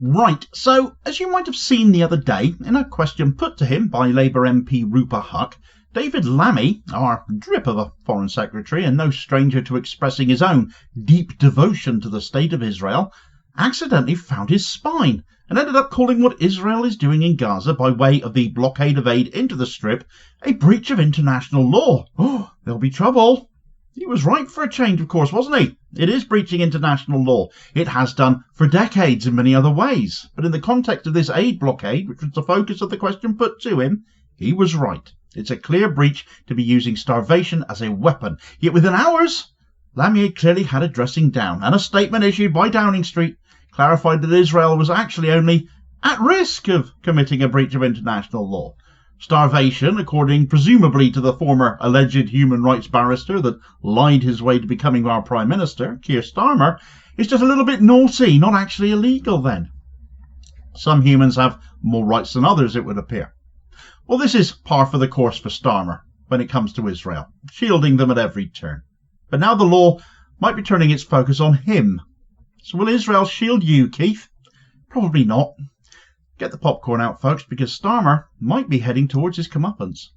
Right, so as you might have seen the other day, in a question put to him by Labour MP Rupa Huq, David Lammy, our drip of a Foreign Secretary and no stranger to expressing his own deep devotion to the State of Israel, accidentally found his spine and ended up calling what Israel is doing in Gaza by way of the blockade of aid into the Strip a breach of international law. Oh, there'll be trouble. He was right for a change, of course, wasn't he? It is breaching international law. It has done for decades in many other ways. But in the context of this aid blockade, which was the focus of the question put to him, he was right. It's a clear breach to be using starvation as a weapon. Yet within hours, Lammy clearly had a dressing down, and a statement issued by Downing Street clarified that Israel was actually only at risk of committing a breach of international law. Starvation, according presumably to the former alleged human rights barrister that lied his way to becoming our Prime Minister, Keir Starmer, is just a little bit naughty, not actually illegal then. Some humans have more rights than others, it would appear. Well, this is par for the course for Starmer when it comes to Israel, shielding them at every turn. But now the law might be turning its focus on him. So will Israel shield you, Keith? Probably not. Get the popcorn out, folks, because Starmer might be heading towards his comeuppance.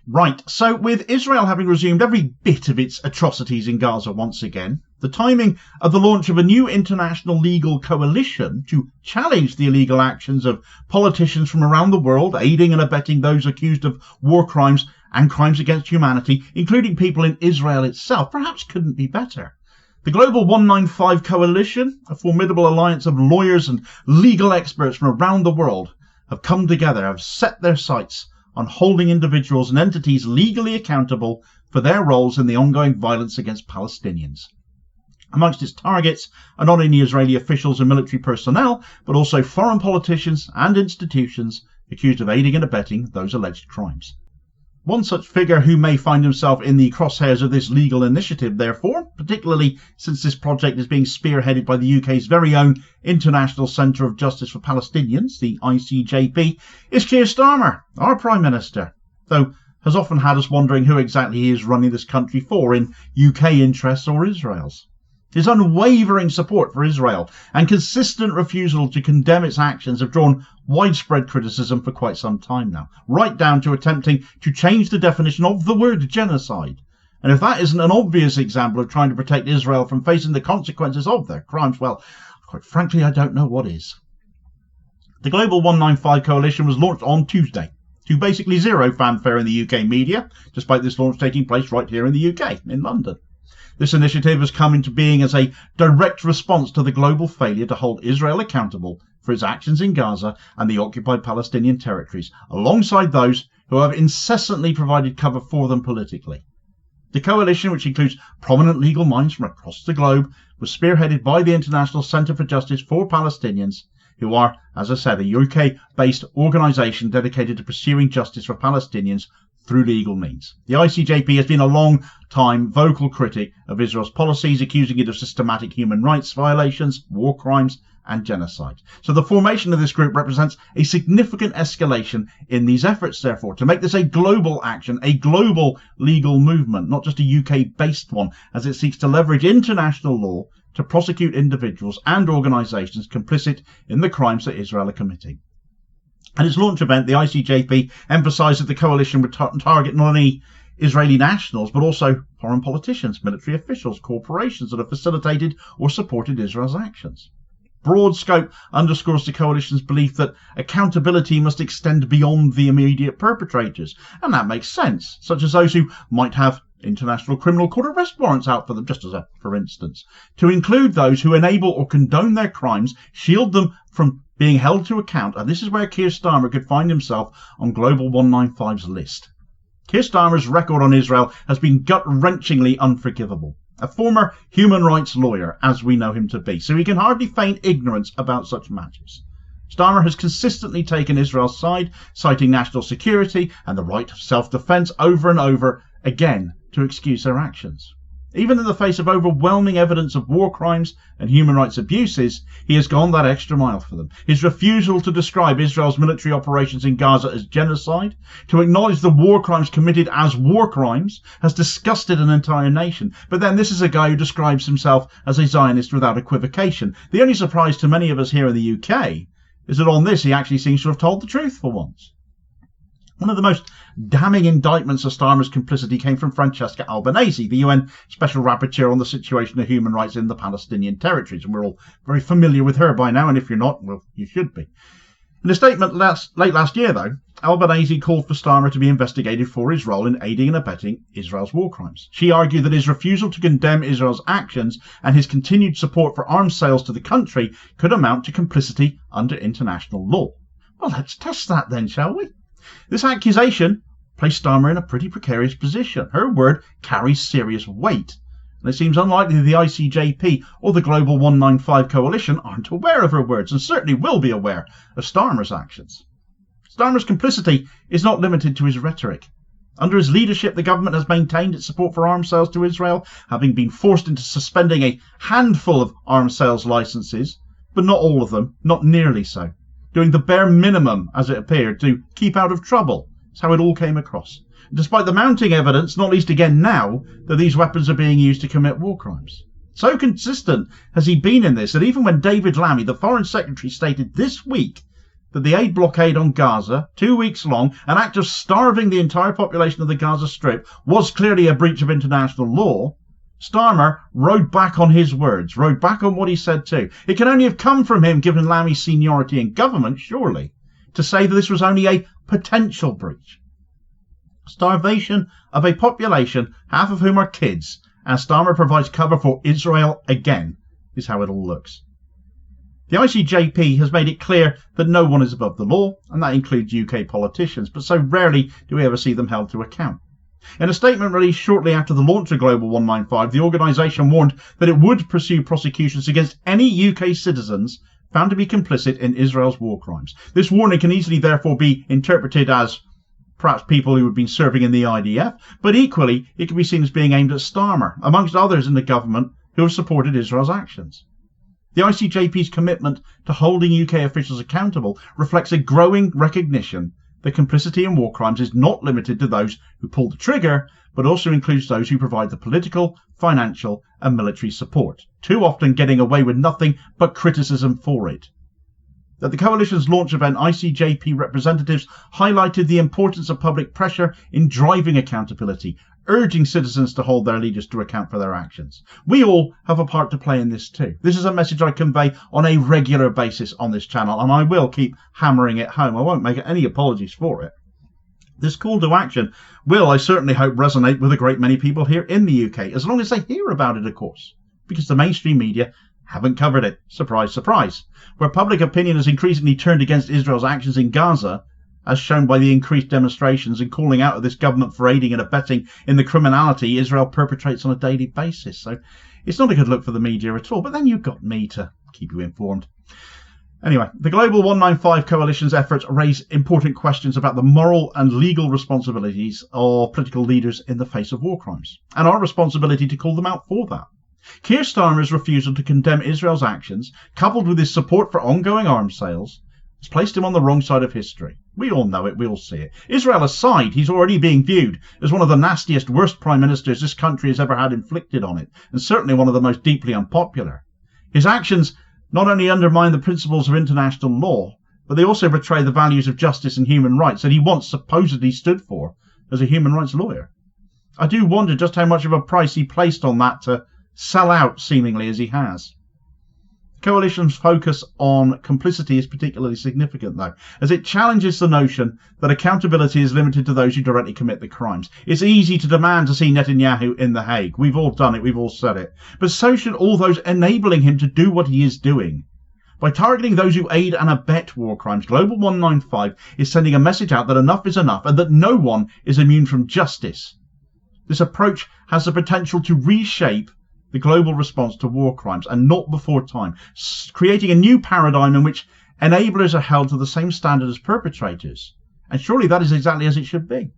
Right, so with Israel having resumed every bit of its atrocities in Gaza once again, the timing of the launch of a new international legal coalition to challenge the illegal actions of politicians from around the world, aiding and abetting those accused of war crimes and crimes against humanity, including people in Israel itself, perhaps couldn't be better. The Global 195 Coalition, a formidable alliance of lawyers and legal experts from around the world, have come together, have set their sights on holding individuals and entities legally accountable for their roles in the ongoing violence against Palestinians. Amongst its targets are not only Israeli officials and military personnel, but also foreign politicians and institutions accused of aiding and abetting those alleged crimes. One such figure who may find himself in the crosshairs of this legal initiative, therefore, particularly since this project is being spearheaded by the UK's very own International Centre of Justice for Palestinians, the ICJP, is Keir Starmer, our Prime Minister, though has often had us wondering who exactly he is running this country for, in UK interests or Israel's. His unwavering support for Israel and consistent refusal to condemn its actions have drawn widespread criticism for quite some time now, right down to attempting to change the definition of the word genocide. And if that isn't an obvious example of trying to protect Israel from facing the consequences of their crimes, well, quite frankly, I don't know what is. The Global 195 Coalition was launched on Tuesday, to basically zero fanfare in the UK media, despite this launch taking place right here in the UK, in London. This initiative has come into being as a direct response to the global failure to hold Israel accountable for its actions in Gaza and the occupied Palestinian territories, alongside those who have incessantly provided cover for them politically. The coalition, which includes prominent legal minds from across the globe, was spearheaded by the International Centre for Justice for Palestinians, who are, as I said, a UK-based organisation dedicated to pursuing justice for Palestinians through legal means. The ICJP has been a long-time vocal critic of Israel's policies, accusing it of systematic human rights violations, war crimes, and genocide. So the formation of this group represents a significant escalation in these efforts, therefore, to make this a global action, a global legal movement, not just a UK-based one, as it seeks to leverage international law to prosecute individuals and organisations complicit in the crimes that Israel are committing. At its launch event, the ICJP emphasised that the coalition would target not only Israeli nationals, but also foreign politicians, military officials, corporations that have facilitated or supported Israel's actions. Broad scope underscores the coalition's belief that accountability must extend beyond the immediate perpetrators, and that makes sense, such as those who might have International Criminal Court arrest warrants out for them, just as a for instance, to include those who enable or condone their crimes, shield them from being held to account, and this is where Keir Starmer could find himself on Global 195's list. Keir Starmer's record on Israel has been gut-wrenchingly unforgivable. A former human rights lawyer, as we know him to be, so he can hardly feign ignorance about such matters. Starmer has consistently taken Israel's side, citing national security and the right of self-defence over and over again to excuse their actions. Even in the face of overwhelming evidence of war crimes and human rights abuses, he has gone that extra mile for them. His refusal to describe Israel's military operations in Gaza as genocide, to acknowledge the war crimes committed as war crimes, has disgusted an entire nation. But then this is a guy who describes himself as a Zionist without equivocation. The only surprise to many of us here in the UK is that on this he actually seems to have told the truth for once. One of the most damning indictments of Starmer's complicity came from Francesca Albanese, the UN Special Rapporteur on the situation of human rights in the Palestinian territories. And we're all very familiar with her by now, and if you're not, well, you should be. In a statement late last year, though, Albanese called for Starmer to be investigated for his role in aiding and abetting Israel's war crimes. She argued that his refusal to condemn Israel's actions and his continued support for arms sales to the country could amount to complicity under international law. Well, let's test that then, shall we? This accusation placed Starmer in a pretty precarious position. Her word carries serious weight, and it seems unlikely the ICJP or the Global 195 Coalition aren't aware of her words, and certainly will be aware of Starmer's actions. Starmer's complicity is not limited to his rhetoric. Under his leadership, the government has maintained its support for arms sales to Israel, having been forced into suspending a handful of arms sales licenses, but not all of them, not nearly so. Doing the bare minimum, as it appeared, to keep out of trouble. That's how it all came across. Despite the mounting evidence, not least again now, that these weapons are being used to commit war crimes. So consistent has he been in this that even when David Lammy, the Foreign Secretary, stated this week that the aid blockade on Gaza, 2 weeks long, an act of starving the entire population of the Gaza Strip, was clearly a breach of international law, Starmer rode back on his words, rode back on what he said too. It can only have come from him, given Lammy's seniority in government, surely, to say that this was only a potential breach. Starvation of a population, half of whom are kids, and Starmer provides cover for Israel again, is how it all looks. The ICJP has made it clear that no one is above the law, and that includes UK politicians, but so rarely do we ever see them held to account. In a statement released shortly after the launch of Global 195, the organisation warned that it would pursue prosecutions against any UK citizens found to be complicit in Israel's war crimes. This warning can easily therefore be interpreted as perhaps people who have been serving in the IDF, but equally it can be seen as being aimed at Starmer, amongst others in the government who have supported Israel's actions. The ICJP's commitment to holding UK officials accountable reflects a growing recognition that complicity in war crimes is not limited to those who pull the trigger, but also includes those who provide the political, financial and military support, too often getting away with nothing but criticism for it. At the coalition's launch event, ICJP representatives highlighted the importance of public pressure in driving accountability, urging citizens to hold their leaders to account for their actions. We all have a part to play in this too. This is a message I convey on a regular basis on this channel, and I will keep hammering it home. I won't make any apologies for it. This call to action will, I certainly hope, resonate with a great many people here in the UK, as long as they hear about it, of course, because the mainstream media haven't covered it. Surprise, surprise. Where public opinion has increasingly turned against Israel's actions in Gaza, as shown by the increased demonstrations and calling out of this government for aiding and abetting in the criminality Israel perpetrates on a daily basis. So it's not a good look for the media at all, but then you've got me to keep you informed. Anyway, the Global 195 Coalition's efforts raise important questions about the moral and legal responsibilities of political leaders in the face of war crimes, and our responsibility to call them out for that. Keir Starmer's refusal to condemn Israel's actions, coupled with his support for ongoing arms sales, has placed him on the wrong side of history. We all know it, we all see it. Israel aside, he's already being viewed as one of the nastiest, worst prime ministers this country has ever had inflicted on it, and certainly one of the most deeply unpopular. His actions not only undermine the principles of international law, but they also betray the values of justice and human rights that he once supposedly stood for as a human rights lawyer. I do wonder just how much of a price he placed on that to sell out seemingly as he has. The coalition's focus on complicity is particularly significant, though, as it challenges the notion that accountability is limited to those who directly commit the crimes. It's easy to demand to see Netanyahu in The Hague. We've all done it, we've all said it. But so should all those enabling him to do what he is doing. By targeting those who aid and abet war crimes, Global 195 is sending a message out that enough is enough and that no one is immune from justice. This approach has the potential to reshape the global response to war crimes, and not before time, creating a new paradigm in which enablers are held to the same standard as perpetrators. And surely that is exactly as it should be.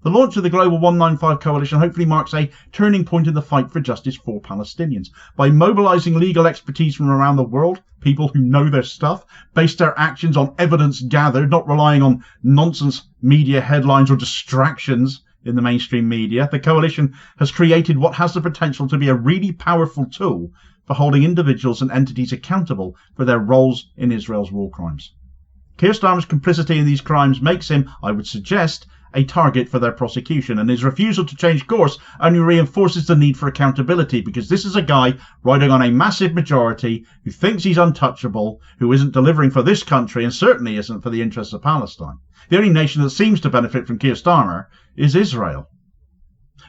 The launch of the Global 195 Coalition hopefully marks a turning point in the fight for justice for Palestinians. By mobilising legal expertise from around the world, people who know their stuff, base their actions on evidence gathered, not relying on nonsense media headlines or distractions in the mainstream media, the coalition has created what has the potential to be a really powerful tool for holding individuals and entities accountable for their roles in Israel's war crimes. Keir Starmer's complicity in these crimes makes him, I would suggest, a target for their prosecution, and his refusal to change course only reinforces the need for accountability, because this is a guy riding on a massive majority who thinks he's untouchable, who isn't delivering for this country and certainly isn't for the interests of Palestine. The only nation that seems to benefit from Keir Starmer is Israel.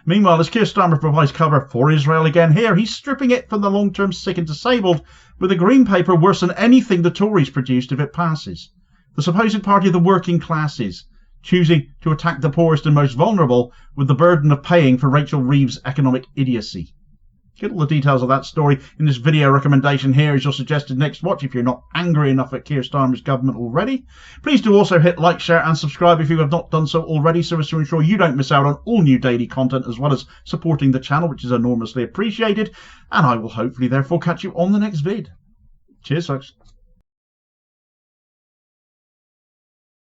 Meanwhile, as Keir Starmer provides cover for Israel again here, he's stripping it from the long-term sick and disabled with a Green Paper worse than anything the Tories produced if it passes. The supposed party of the working classes, choosing to attack the poorest and most vulnerable with the burden of paying for Rachel Reeves' economic idiocy. Get all the details of that story in this video recommendation here as your suggested next watch if you're not angry enough at Keir Starmer's government already. Please do also hit like, share and subscribe if you have not done so already, so as to ensure you don't miss out on all new daily content, as well as supporting the channel, which is enormously appreciated. And I will hopefully therefore catch you on the next vid. Cheers folks.